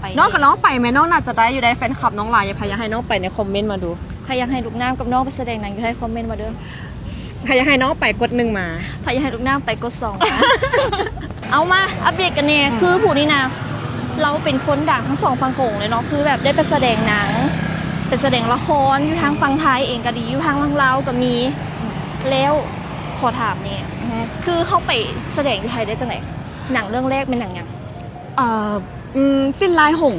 ไปน้องกับน้องไปไหมน้องน่าจะได้อยู่ได้แฟนคลับน้องหลายอย่าพยายามให้น้องไปในคอมเมนต์มาดูใครอยากให้ลูกน้ำกับน้องไปแสดงหนังอยู่ให้คอมเมนต์มาเด้อใครอยากให้น้องไปกด1มาใครอยากให้ลูกน้ำไปกด2นะ เอามาอัปเดตกันเนี่ยคือผู้นี้นะเราเป็นคนดังทั้ง2ฝั่งโขงเลยเนาะคือแบบได้ไปแสดงหนังไปแสดงละครอยู่ทางฝั่งไทยเองก็ดีอยู่ทางลาวก็มีแล้วขอถามเนี่ยคือเขาไปแสดงอยู่ไทยได้จังไหนหนังเรื่องแรกเป็นหนังยังสิ้นลายหง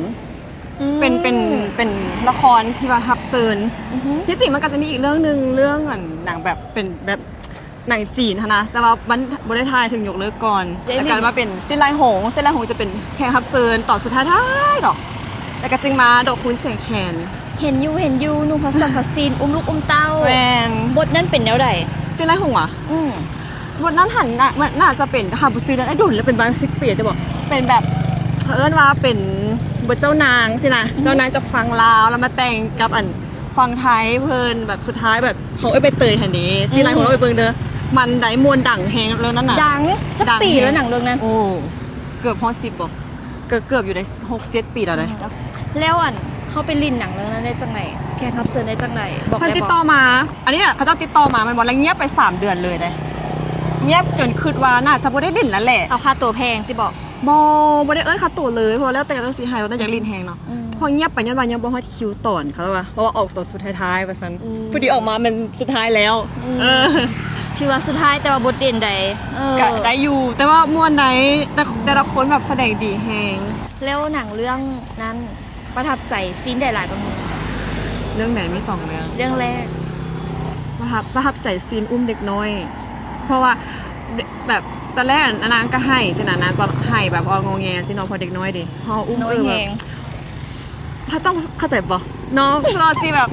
เป็นละครที่ว่าฮับเซิร์นที่จริงมันก็จะมีอีกเรื่องนึงเรื่องหนังแบบเป็นแบบหนังจีนนะแต่ว่ามันบริทายถึงยกเลิกก่อนแล้วกันว่าเป็นสิ้นลายหงจะเป็นแข่งฮับเซิร์นต่อสุดท้ายดอกแล้วก็จึงมาดอกคุณเสียงแคนเห็นยูนูพัสซัมพัสซีนอุ้มลูกอุ้มเต้าแมนบทนั้นเป็นแนวใดสิ้นลายหงอ่ะบทนั้นหันน่าจะเป็นค่ะบุจือนั้นไอ้ดุนแล้วเป็นบางซิกเปียจะบอกเป็นแบบเอิ้นว่าเป็นบทเจ้านางสินะเจ้านางจากฟังลาวแล้วมาแต่งกับฟังไทยเพิ่นแบบสุดท้ายแบบเขาไปเตยหันนี้สิ้นลายหงเราไปเบิ่งเด้อมันได้มวลดังแฮงเรื่องนั้นน่ะดังจะปีแล้วหนังเรื่องนั้นโอ้เกือบพอ10บ่เกือบอยู่ใน 6-7 ปีแล้วเลยแล้วเขาไปลินหนังเรื่องนั้นได้จังไหนแข่งรับเชิญได้จังไหนบอกได้บ่ติดต่อมาอันนี้เขาจะติดต่อมามันบอกแล้วเงียบไป3 เดือนเลยได้เงียบจนคิดว่าน่าจะบ่ได้ลินแล้วแหละเอาค่าตัวแพงที่บอกบ่ได้ค่าตัวเลยเพราะแล้วแต่ต้องสิให้เราต้องอยากลินแฮงเนาะพอเงียบไปยันว่ายังบ่ฮอดคิวตอนเขาว่าเพราะว่าออกตอนสุดท้ายๆว่าซั่นพอดีออกมามันสุดท้ายแล้วถือว่าสุดท้ายแต่ว่าบทเด่นใดก็ได้อยู่แต่ว่าม่วนใดแต่ละคนแบบแสดงดีแฮงแล้วหนังเรื่องนั้นประทับใจซีนใดหลายกว่าเรื่องไหนมี2เรื่องแรกประทับใจซีนอุ้มเด็กน้อยเพราะว่าแบบตอนแรกนางก็ให้ใช่ไหมนางก็ให้แบบงงแงสิน้องพอเด็กน้อยดิพออุ้มแบบถ้าต้องเข้าใจป่ะน้องรอสิแบบ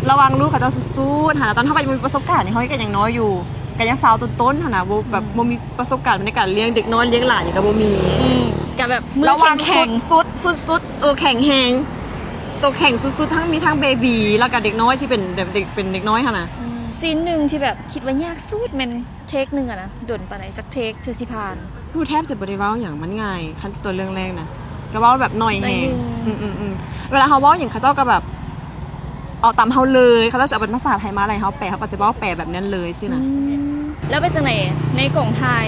ระวังลูกเขาจะสู้ๆหาตอนถ้าไปมีประสบการณ์นี่เขาก็ยังน้อยอยู่ก็ยังสาวต้นๆนะแบบโมมีประสบการณ์ในการเลี้ยงเด็กน้อยเลี้ยงหลานอย่างกับโมมีกับแบบมือแข็งสุดแข็งแหงตัวแข็งสุดๆทั้งมีทั้งเบบีแล้วกับเด็กน้อยที่เป็นแบบเด็กน้อยค่ะนะซีนหนึ่งที่แบบคิดว่ายากสุดมันเทคหนึ่งอะนะด่วนปะไหนจากเทคเธอสิพานดูแทบจะบริวารอย่างมันง่ายขั้นตัวเรื่องแรกนะก็ว่าแบบหน่อยแหงเวลาเขาว่าอย่างเขาเจ้าก็แบบเอาตามเขาเลยเขาจะเอาเป็นภาษาไทยมาอะไรเขาแปลเขาก็จะบอกแปลแบบนั้นเลยสินะแล้วเป็นจังไหนในกล่องไทย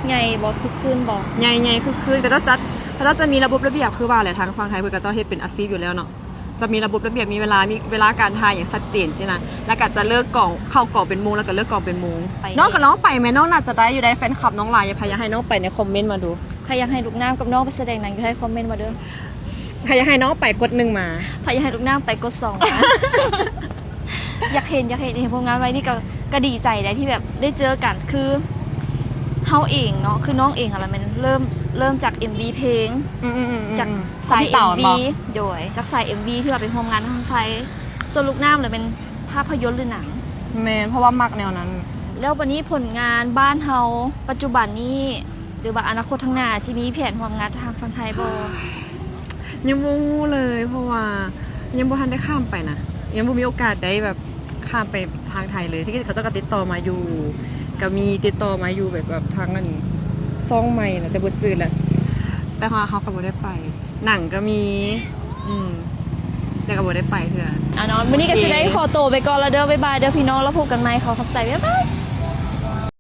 ไงบอกคือคืนบอกไงคือคืนแต่เขาจะมีระบบระเบียบคือว่าอะไรทางฝั่งไทยเพื่อเจ้าเฮ็ดเป็นอาชีพอยู่แล้วเนาะจะมีระบบระเบียบมีเวลาการทายอย่างชัดเจนสินะแล้วก็จะเลิกกล่องเข้ากล่องเป็นโมงแล้วก็เลิกกล่องเป็นโมงน้องกับน้องไปไหมน้องน่าจะได้อยู่ได้แฟนคลับน้องหลายอย่าพยายามให้น้องไปในคอมเมนต์มาดูใครอยากให้ลูกน้ำกับน้องไปแสดงหนังอยู่ให้คอมเมนต์มาเด้อใครอยากให้น้องไปกด1มาใครอยากให้ลูกน้ำไปกด2นะอยากเห็นผลงานไว้นี่ก็ดีใจได้ที่แบบได้เจอกันคือเฮาเองเนาะคือน้องเองอะไรมันเริ่มจาก MV เพลงจากสาย MV โดยจากสาย MV ที่ว่าเป็นโฮมงานทางไทยส่วนลูกน้ำเลยเป็นภาพยนตร์หรือหนังแม่เพราะว่ามักแนวนั้นแล้ววันนี้ผลงานบ้านเฮาปัจจุบันนี้หรือว่าอนาคตข้างหน้าสิมีแผนโฮมงานทางฝั่งไทยบ่ยังบ่รู้เลยเพราะว่ายังบ่ทันได้ข้ามไปนะยังบ่มีโอกาสได้แบบข้ามไปทางไทยเลยที่เขาจะติดต่อมาอยู่ก็มีติดต่อมาอยู่แบบทางนั้นซ่องใหม่นะแต่บ่จืดแหละแต่ว่าเขาก็บ่ได้ไปหนังก็มีแต่ก็บ่ได้ไปเพื่อเนาะวันนี้ก็สิได้ขอตัวไปก่อนแล้วเด้อบ๊ายบายเด้อพี่น้องแล้วพบกันใหม่ขอขอบใจบ๊ายบาย